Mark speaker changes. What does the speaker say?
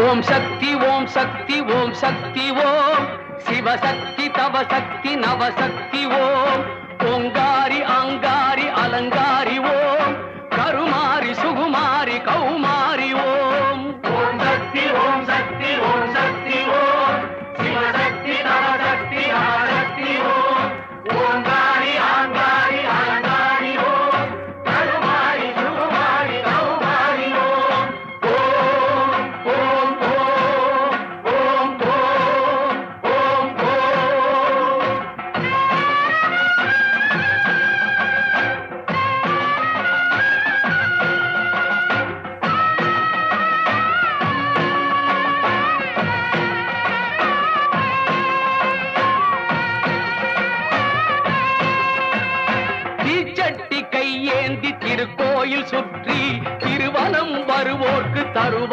Speaker 1: ஓம் சக்தி ஓம் சக்தி ஓம் சக்தி ஓம் சிவசக்தி தவசக்தி நவசக்தி ஓம் ஓங்காரி ஆங்காரி அலங்காரி ஓம் கருமாரி சுகுமாரி கௌமாரி ஓம்
Speaker 2: ஓம் சக்தி ஓம் சக்தி ஓம் சக்தி ஓம் சிவசக்தி நவசக்தி நவசக்தி ஓம் ஓங்காரி ஆங்காரி அலங்காரி ஓம் கருமாரி சுகுமாரி கௌமாரி ஓம் ஓம் ஓம் ஓம் ஓம் ஓம் ஓம் ஓம்.
Speaker 1: தீச்சட்டி கையேந்தி திருக்கோயில் சுற்றி திருவனம் வருவோர்க்கு தருவார்